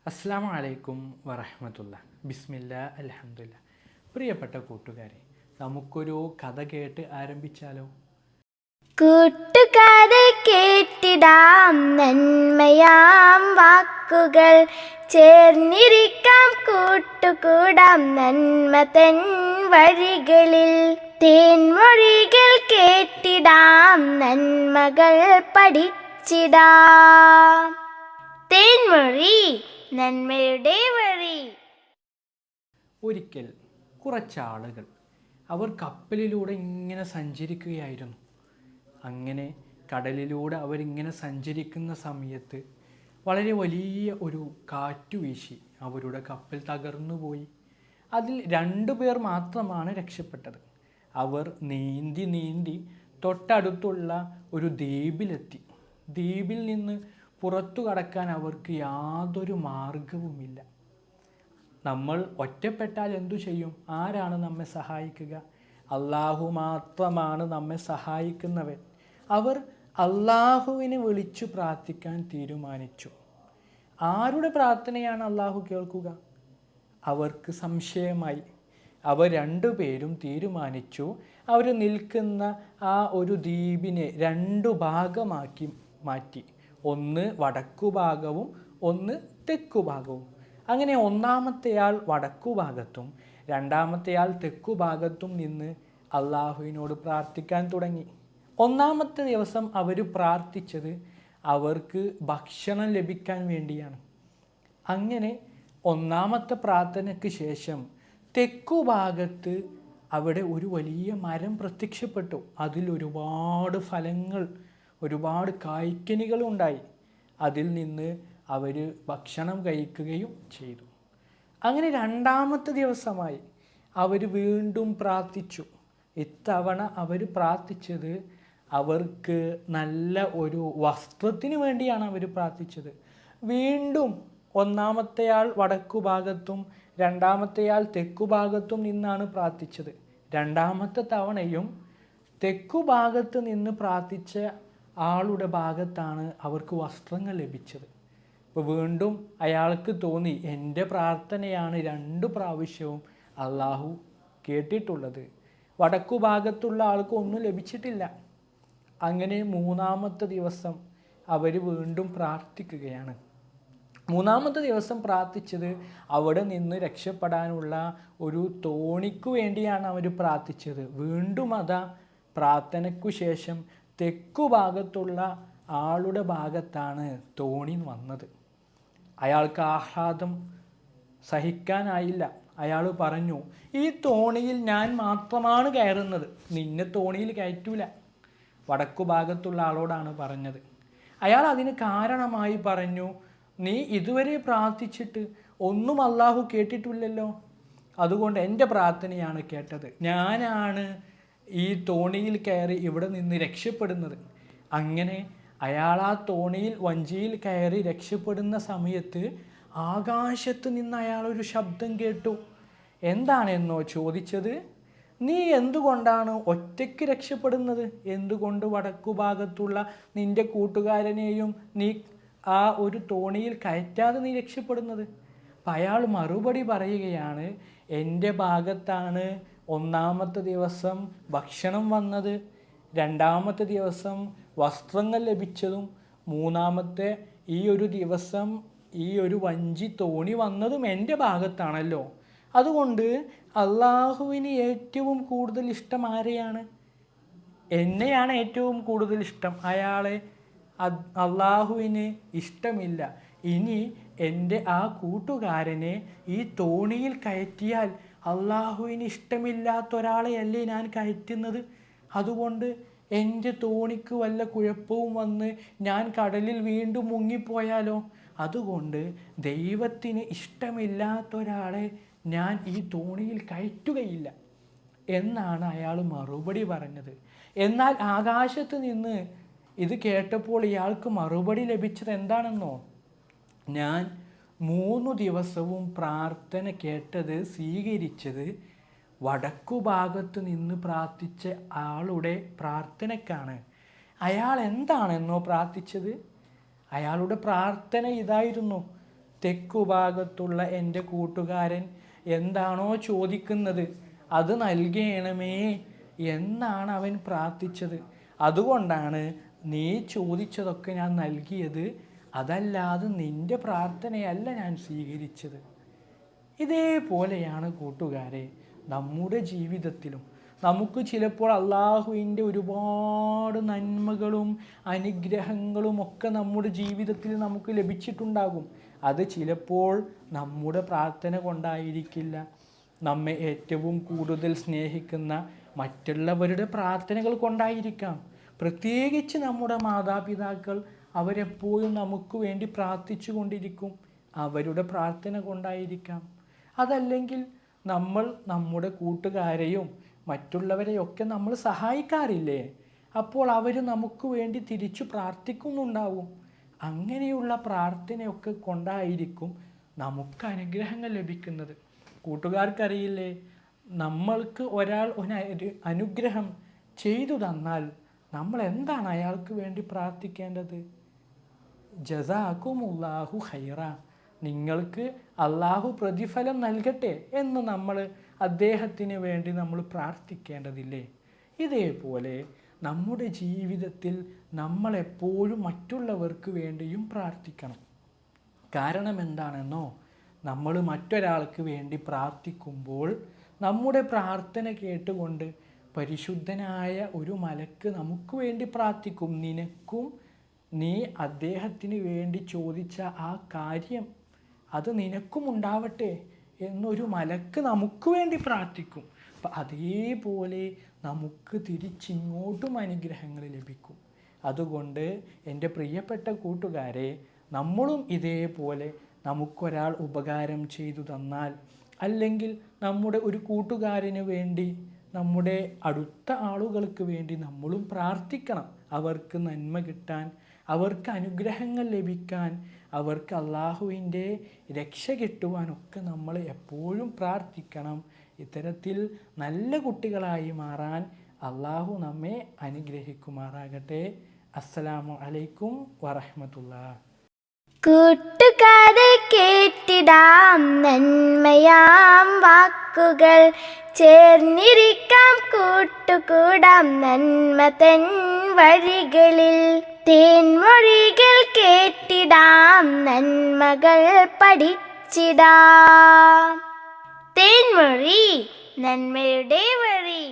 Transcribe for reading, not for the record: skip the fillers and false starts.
അസ്സലാമു അലൈക്കും വറഹ്മത്തുള്ള. ബിസ്മില്ലാ അൽഹംദുലില്ല. പ്രിയപ്പെട്ട കൂട്ടുകാരെ, നമുക്കൊരു കഥ കേട്ട് ആരംഭിച്ചാലോ? കൂട്ടുകാരെ കേട്ടിടാം നന്മയാം വാക്കുകൾ, ചേർന്നിരിക്കാം കൂട്ടുകൂടാം നന്മ തൻ വഴികളിൽ. തേൻമൊഴികൾ കേട്ടിടാം നന്മകൾ പഠിച്ചിടാം. തേൻമൊഴി, നന്മയുടെ വഴി. ഒരിക്കൽ കുറച്ചാളുകൾ അവർ കപ്പലിലൂടെ ഇങ്ങനെ സഞ്ചരിക്കുകയായിരുന്നു. അങ്ങനെ കടലിലൂടെ അവരിങ്ങനെ സഞ്ചരിക്കുന്ന സമയത്ത് വളരെ വലിയ ഒരു കാറ്റു വീശി അവരുടെ കപ്പൽ തകർന്നുപോയി. അതിൽ 2 പേർ മാത്രമാണ് രക്ഷപ്പെട്ടത്. അവർ നീന്തി നീന്തി തൊട്ടടുത്തുള്ള ഒരു ദ്വീപിലെത്തി. ദ്വീപിൽ നിന്ന് പുറത്തു കടക്കാൻ അവർക്ക് യാതൊരു മാർഗവുമില്ല. നമ്മൾ ഒറ്റപ്പെട്ടാൽ എന്തു ചെയ്യും? ആരാണ് നമ്മെ സഹായിക്കുക? അള്ളാഹു മാത്രമാണ് നമ്മെ സഹായിക്കുന്നവൻ. അവർ അള്ളാഹുവിനെ വിളിച്ചു പ്രാർത്ഥിക്കാൻ തീരുമാനിച്ചു. ആരുടെ പ്രാർത്ഥനയാണ് അള്ളാഹു കേൾക്കുക? അവർക്ക് സംശയമായി. അവർ 2 പേരും തീരുമാനിച്ചു, അവർ നിൽക്കുന്ന ആ ഒരു ദ്വീപിനെ 2 ഭാഗമാക്കി മാറ്റി. ഒന്ന് വടക്കുഭാഗവും ഒന്ന് തെക്കുഭാഗവും. അങ്ങനെ ഒന്നാമത്തെയാൾ വടക്കുഭാഗത്തും രണ്ടാമത്തെയാൾ തെക്കുഭാഗത്തും നിന്ന് അള്ളാഹുവിനോട് പ്രാർത്ഥിക്കാൻ തുടങ്ങി. ഒന്നാമത്തെ ദിവസം അവർ പ്രാർത്ഥിച്ചത് അവർക്ക് ഭക്ഷണം ലഭിക്കാൻ വേണ്ടിയാണ്. അങ്ങനെ ഒന്നാമത്തെ പ്രാർത്ഥനയ്ക്ക് ശേഷം തെക്കുഭാഗത്ത് അവിടെ ഒരു വലിയ മരം പ്രത്യക്ഷപ്പെട്ടു. അതിൽ ഒരുപാട് ഫലങ്ങൾ, ഒരുപാട് കായ്ക്കനികൾ ഉണ്ടായി. അതിൽ നിന്ന് അവർ ഭക്ഷണം കഴിക്കുകയും ചെയ്തു. അങ്ങനെ 2ാമത്തെ ദിവസമായി അവർ വീണ്ടും പ്രാർത്ഥിച്ചു. ഇത്തവണ അവർ പ്രാർത്ഥിച്ചത് അവർക്ക് നല്ല ഒരു വസ്ത്രത്തിന് വേണ്ടിയാണ് അവർ പ്രാർത്ഥിച്ചത്. വീണ്ടും ഒന്നാമത്തെയാൾ വടക്കുഭാഗത്തും രണ്ടാമത്തെയാൾ തെക്കുഭാഗത്തും നിന്നാണ് പ്രാർത്ഥിച്ചത്. 2ാമത്തെ തവണയും തെക്കുഭാഗത്ത് നിന്ന് പ്രാർത്ഥിച്ച ആളുടെ ഭാഗത്താണ് അവർക്ക് വസ്ത്രങ്ങൾ ലഭിച്ചത്. അപ്പോൾ വീണ്ടും അയാൾക്ക് തോന്നി, എൻ്റെ പ്രാർത്ഥനയാണ് 2 പ്രാവശ്യവും അള്ളാഹു കേട്ടിട്ടുള്ളത്, വടക്കുഭാഗത്തുള്ള ആൾക്ക് ഒന്നും ലഭിച്ചിട്ടില്ല. അങ്ങനെ 3ാമത്തെ ദിവസം അവർ വീണ്ടും പ്രാർത്ഥിക്കുകയാണ്. 3ാമത്തെ ദിവസം പ്രാർത്ഥിച്ചത് അവിടെ നിന്ന് രക്ഷപ്പെടാനുള്ള ഒരു തോണിക്കു വേണ്ടിയാണ് അവർ പ്രാർത്ഥിച്ചത്. വീണ്ടും അതാ പ്രാർത്ഥനയ്ക്കു ശേഷം തെക്കുഭാഗത്തുള്ള ആളുടെ ഭാഗത്താണ് തോണി വന്നത്. അയാൾക്ക് ആഹ്ലാദം സഹിക്കാനായില്ല. അയാൾ പറഞ്ഞു, ഈ തോണിയിൽ ഞാൻ മാത്രമാണ് കയറുന്നത്, നിന്നെ തോണിയിൽ കയറ്റൂല. വടക്കുഭാഗത്തുള്ള ആളോടാണ് പറഞ്ഞത്. അയാൾ അതിന് കാരണമായി പറഞ്ഞു, നീ ഇതുവരെ പ്രാർത്ഥിച്ചിട്ട് ഒന്നും അള്ളാഹു കേട്ടിട്ടില്ലല്ലോ, അതുകൊണ്ട് എൻ്റെ പ്രാർത്ഥനയാണ് കേട്ടത്. ഞാനാണ് ഈ തോണിയിൽ കയറി ഇവിടെ നിന്ന് രക്ഷപ്പെടുന്നത്. അങ്ങനെ അയാൾ ആ തോണിയിൽ, വഞ്ചിയിൽ കയറി രക്ഷപ്പെടുന്ന സമയത്ത് ആകാശത്ത് നിന്ന് അയാളൊരു ശബ്ദം കേട്ടു. എന്താണെന്നോ ചോദിച്ചത്, നീ എന്തുകൊണ്ടാണ് ഒറ്റയ്ക്ക് രക്ഷപ്പെടുന്നത്? എന്തുകൊണ്ട് വടക്കുഭാഗത്തുള്ള നിൻ്റെ കൂട്ടുകാരനെയും നീ ആ ഒരു തോണിയിൽ കയറ്റാതെ നീ രക്ഷപ്പെടുന്നത്? അപ്പം അയാൾ മറുപടി പറയുകയാണ്, എൻ്റെ ഭാഗത്താണ് 1ാമത്തെ ദിവസം ഭക്ഷണം വന്നത്, 2ാമത്തെ ദിവസം വസ്ത്രങ്ങൾ ലഭിച്ചതും, 3ാമത്തെ ഈ ഒരു ദിവസം ഈ ഒരു വഞ്ചി തോണി വന്നതും എൻ്റെ ഭാഗത്താണല്ലോ. അതുകൊണ്ട് അള്ളാഹുവിന് ഏറ്റവും കൂടുതൽ ഇഷ്ടം ആരെയാണ്? എന്നെയാണ് ഏറ്റവും കൂടുതൽ ഇഷ്ടം. അയാളെ അള്ളാഹുവിന് ഇഷ്ടമില്ല. ഇനി എൻ്റെ ആ കൂട്ടുകാരനെ ഈ തോണിയിൽ കയറ്റിയാൽ അള്ളാഹുവിന് ഇഷ്ടമില്ലാത്ത ഒരാളെയല്ലേ ഞാൻ കയറ്റുന്നത്. അതുകൊണ്ട് എൻ്റെ തോണിക്ക് വല്ല കുഴപ്പവും വന്ന് ഞാൻ കടലിൽ വീണ്ടും മുങ്ങിപ്പോയാലോ? അതുകൊണ്ട് ദൈവത്തിന് ഇഷ്ടമില്ലാത്ത ഒരാളെ ഞാൻ ഈ തോണിയിൽ കയറ്റുകയില്ല എന്നാണ് അയാൾ മറുപടി പറഞ്ഞത്. എന്നാൽ ആകാശത്ത് നിന്ന് ഇത് കേട്ടപ്പോൾ ഇയാൾക്ക് മറുപടി ലഭിച്ചത് എന്താണെന്നോ? ഞാൻ 3 ദിവസവും പ്രാർത്ഥന കേട്ടത്, സ്വീകരിച്ചത് വടക്കുഭാഗത്ത് നിന്ന് പ്രാർത്ഥിച്ച ആളുടെ പ്രാർത്ഥനയ്ക്കാണ്. അയാൾ എന്താണെന്നോ പ്രാർത്ഥിച്ചത്? അയാളുടെ പ്രാർത്ഥന ഇതായിരുന്നു, തെക്കുഭാഗത്തുള്ള എൻ്റെ കൂട്ടുകാരൻ എന്താണോ ചോദിക്കുന്നത് അത് നൽകണമേ എന്നാണ് അവൻ പ്രാർത്ഥിച്ചത്. അതുകൊണ്ടാണ് നീ ചോദിച്ചതൊക്കെ ഞാൻ നൽകിയത്, അതല്ലാതെ നിൻ്റെ പ്രാർത്ഥനയല്ല ഞാൻ സ്വീകരിച്ചത്. ഇതേപോലെയാണ് കൂട്ടുകാരെ നമ്മുടെ ജീവിതത്തിലും. നമുക്ക് ചിലപ്പോൾ അള്ളാഹുവിൻ്റെ ഒരുപാട് നന്മകളും അനുഗ്രഹങ്ങളും ഒക്കെ നമ്മുടെ ജീവിതത്തിൽ നമുക്ക് ലഭിച്ചിട്ടുണ്ടാകും. അത് ചിലപ്പോൾ നമ്മുടെ പ്രാർത്ഥന കൊണ്ടായിരിക്കില്ല. നമ്മെ ഏറ്റവും കൂടുതൽ സ്നേഹിക്കുന്ന മറ്റുള്ളവരുടെ പ്രാർത്ഥനകൾ കൊണ്ടായിരിക്കാം. പ്രത്യേകിച്ച് നമ്മുടെ മാതാപിതാക്കൾ, അവരെപ്പോഴും നമുക്ക് വേണ്ടി പ്രാർത്ഥിച്ചു കൊണ്ടിരിക്കും. അവരുടെ പ്രാർത്ഥന കൊണ്ടായിരിക്കാം. അതല്ലെങ്കിൽ നമ്മൾ നമ്മുടെ കൂട്ടുകാരെയും മറ്റുള്ളവരെയൊക്കെ നമ്മൾ സഹായിക്കാറില്ലേ? അപ്പോൾ അവർ നമുക്ക് വേണ്ടി തിരിച്ചു പ്രാർത്ഥിക്കുന്നുണ്ടാവും. അങ്ങനെയുള്ള പ്രാർത്ഥനയൊക്കെ കൊണ്ടായിരിക്കും നമുക്ക് അനുഗ്രഹങ്ങൾ ലഭിക്കുന്നത്. കൂട്ടുകാർക്കറിയില്ലേ, നമ്മൾക്ക് ഒരാൾ ഒരു അനുഗ്രഹം ചെയ്തു തന്നാൽ നമ്മൾ എന്താണ് അയാൾക്ക് വേണ്ടി പ്രാർത്ഥിക്കേണ്ടത്? ജസാക്കുമുല്ലാഹു ഖൈറ, നിങ്ങൾക്ക് അള്ളാഹു പ്രതിഫലം നൽകട്ടെ എന്ന് നമ്മൾ അദ്ദേഹത്തിന് വേണ്ടി നമ്മൾ പ്രാർത്ഥിക്കേണ്ടതില്ലേ? ഇതേപോലെ നമ്മുടെ ജീവിതത്തിൽ നമ്മളെപ്പോഴും മറ്റുള്ളവർക്ക് വേണ്ടിയും പ്രാർത്ഥിക്കണം. കാരണം എന്താണെന്നോ, നമ്മൾ മറ്റൊരാൾക്ക് വേണ്ടി പ്രാർത്ഥിക്കുമ്പോൾ നമ്മുടെ പ്രാർത്ഥന കേട്ടുകൊണ്ട് പരിശുദ്ധനായ ഒരു മലക്ക് നമുക്ക് വേണ്ടി പ്രാർത്ഥിക്കും. നിനക്കും നീ അദ്ദേഹത്തിന് വേണ്ടി ചോദിച്ച ആ കാര്യം അത് നിനക്കും ഉണ്ടാവട്ടെ എന്നൊരു മലക്ക് നമുക്ക് വേണ്ടി പ്രാർത്ഥിക്കും. അപ്പം അതേപോലെ നമുക്ക് തിരിച്ചിങ്ങോട്ടും അനുഗ്രഹങ്ങൾ ലഭിക്കും. അതുകൊണ്ട് എൻ്റെ പ്രിയപ്പെട്ട കൂട്ടുകാരെ, നമ്മളും ഇതേപോലെ നമുക്കൊരാൾ ഉപകാരം ചെയ്തു തന്നാൽ, അല്ലെങ്കിൽ നമ്മുടെ ഒരു കൂട്ടുകാരന് വേണ്ടി, നമ്മുടെ അടുത്ത ആളുകൾക്ക് വേണ്ടി നമ്മളും പ്രാർത്ഥിക്കണം. അവർക്ക് നന്മ കിട്ടാൻ, അവർക്ക് അനുഗ്രഹങ്ങൾ ലഭിക്കാൻ, അവർക്ക് അള്ളാഹുവിൻ്റെ രക്ഷ കിട്ടുവാനൊക്കെ നമ്മൾ എപ്പോഴും പ്രാർത്ഥിക്കണം. ഇത്തരത്തിൽ നല്ല കുട്ടികളായി മാറാൻ അള്ളാഹു നമ്മെ അനുഗ്രഹിക്കുമാറാകട്ടെ. അസ്സലാമു അലൈക്കും വറഹ്മത്തുള്ളാഹി. കൂട്ടുകാരെ കേട്ടിടാം നന്മയാം വാക്കുകൾ, ചേർന്നിരിക്കാം കൂട്ടുകൂടാം നന്മ തൻ വഴികളിൽ. തേൻമൊഴികൾ കേട്ടിടാം, നന്മകൾ പഠിച്ചിടാം. തേൻമൊഴി, നന്മയുടെ വഴി.